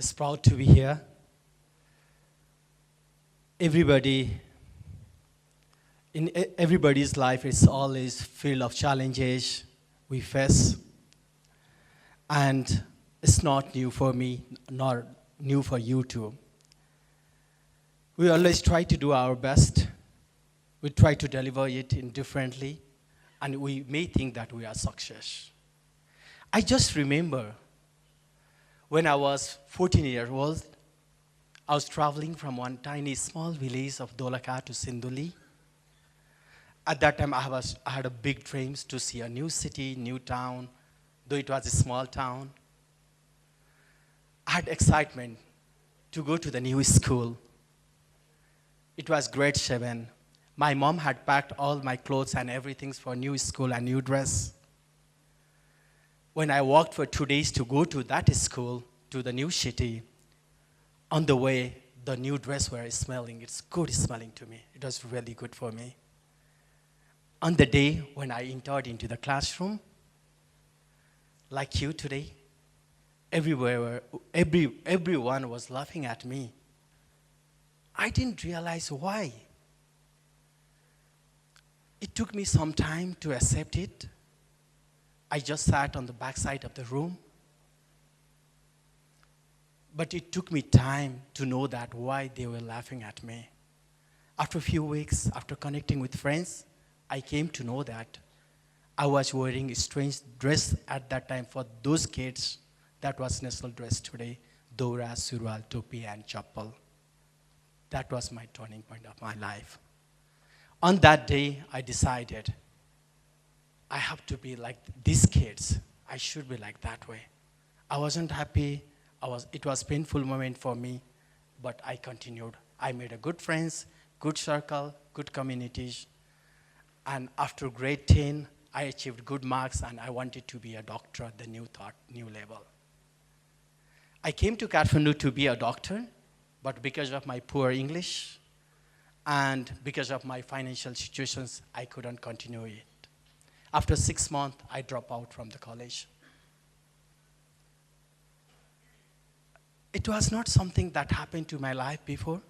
is proud to be here. Everybody, everybody's life is always filled of challenges we face. And it's not new for me, nor new for you too. We always try to do our best. We try to deliver it indifferently, and we may think that we are success. I just remember when I was 14 years old, I was traveling from one tiny small village of Dolaka to Sinduli. At that time, I had a big dreams to see a new city, new town, though it was a small town. I had excitement to go to the new school. It was grade 7. My mom had packed all my clothes and everything for new school and new dress. When I walked for 2 days to go to that school, to the new city, on the way, the new dress were smelling. It's good smelling to me. It was really good for me. On the day when I entered into the classroom, like you today, everyone was laughing at me. I didn't realize why. It took me some time to accept it. I just sat on the back side of the room. But it took me time to know that why they were laughing at me. After a few weeks, after connecting with friends, I came to know that I was wearing a strange dress at that time for those kids. That was national dress today, Dora, Surwal, Topi, and Chappal. That was my turning point of my life. On that day, I decided I have to be like these kids. I should be like that way. I wasn't happy. It was a painful moment for me, but I continued. I made a good friends, good circle, good communities. And after grade 10, I achieved good marks, and I wanted to be a doctor at the new level. I came to Kathmandu to be a doctor, but because of my poor English and because of my financial situations, I couldn't continue it. After 6 months, I dropped out from the college. It was not something that happened to my life before.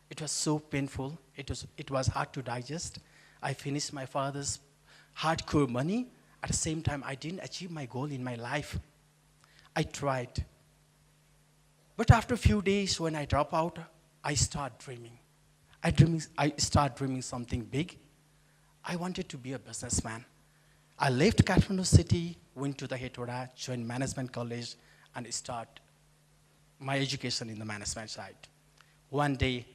It was so painful. It was hard to digest. I finished my father's hardcore money. At the same time, I didn't achieve my goal in my life. I tried. But after a few days, when I drop out, I start dreaming. I start dreaming something big. I wanted to be a businessman. I left Kathmandu city, went to the Hetauda, joined management college, and start my education in the management side. One day,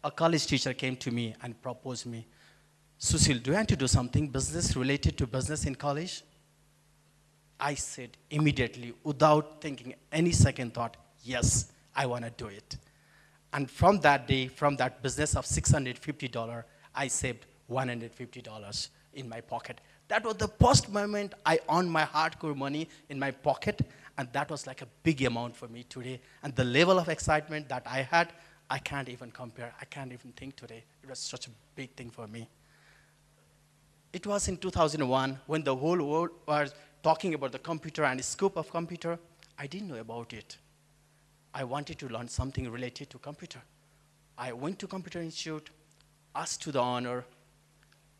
a college teacher came to me and proposed me, Sushil, do you want to do something business related to business in college? I said immediately, without thinking any second thought, yes, I want to do it. And from that day, from that business of $650, I saved $150 in my pocket. That was the first moment I earned my hardcore money in my pocket, and that was like a big amount for me today. And the level of excitement that I had, I can't even compare. I can't even think today. It was such a big thing for me. It was in 2001 when the whole world was talking about the computer and the scope of computer. I didn't know about it. I wanted to learn something related to computer. I went to Computer Institute, asked to the owner,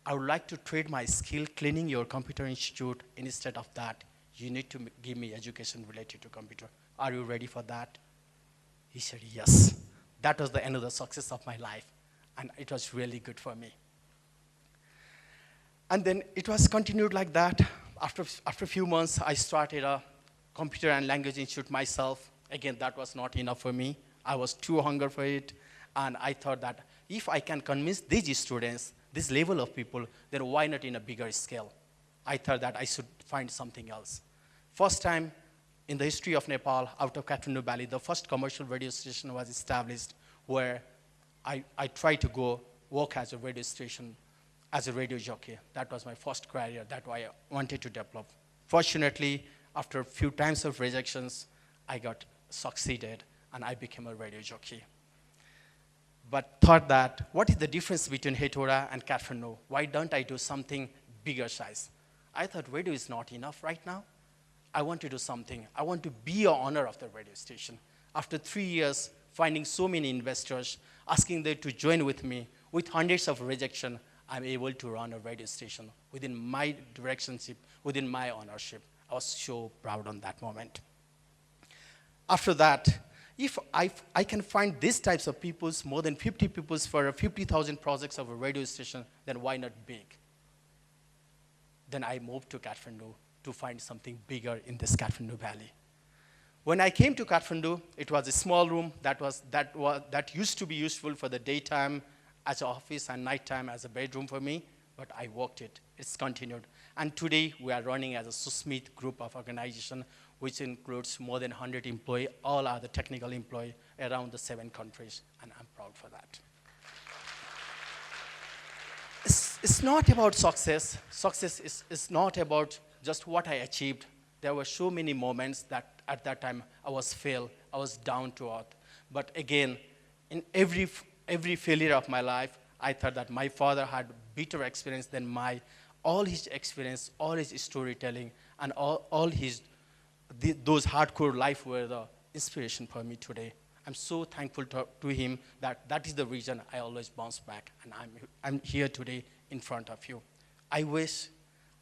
I would like to trade my skill cleaning your Computer Institute. Instead of that, you need to give me education related to computer. Are you ready for that? He said, yes. That was the end of the success of my life. And it was really good for me. And then it was continued like that. After a few months, I started a Computer and Language Institute myself. Again, that was not enough for me. I was too hungry for it. And I thought that if I can convince these students, this level of people, then why not in a bigger scale? I thought that I should find something else. First time in the history of Nepal, out of Kathmandu Valley, the first commercial radio station was established where I tried to go work as a radio station, as a radio jockey. That was my first career. That's why I wanted to develop. Fortunately, after a few times of rejections, I got succeeded and I became a radio jockey. But thought that, what is the difference between Hetauda and Kathmandu? Why don't I do something bigger size? I thought radio is not enough right now. I want to do something. I want to be an owner of the radio station. After 3 years, finding so many investors, asking them to join with me, with hundreds of rejection, I'm able to run a radio station within my directionship, within my ownership. I was so proud on that moment. After that, if I can find these types of peoples, more than 50 peoples for 50,000 projects of a radio station, then why not big? Then I moved to Kathmandu to find something bigger in this Kathmandu Valley. When I came to Kathmandu, it was a small room that used to be useful for the daytime as an office and nighttime as a bedroom for me, but I worked it. It's continued. And today, we are running as a Susmith group of organization, which includes more than 100 employees. All are the technical employees around the 7 countries, and I'm proud for that. It's not about success. Success is not about just what I achieved. There were so many moments that at that time I was failed, I was down to earth. But again, in every failure of my life, I thought that my father had better experience than all his experience, all his storytelling, and those hardcore life were the inspiration for me today. I'm so thankful to him that is the reason I always bounce back, and I'm here today in front of you. I wish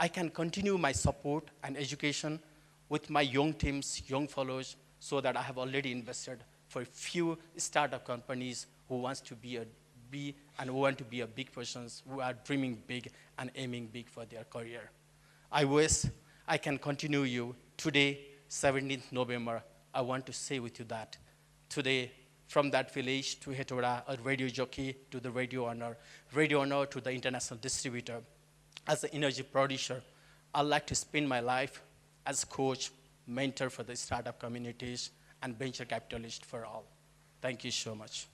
I can continue my support and education with my young teams, young followers, so that I have already invested for a few startup companies who wants to be and who want to be a big persons, who are dreaming big and aiming big for their career. I wish I can continue you today, 17th November. I want to say with you that today, from that village to Hetora, a radio jockey to the radio owner to the international distributor, as an energy producer, I'd like to spend my life as coach, mentor for the startup communities, and venture capitalist for all. Thank you so much.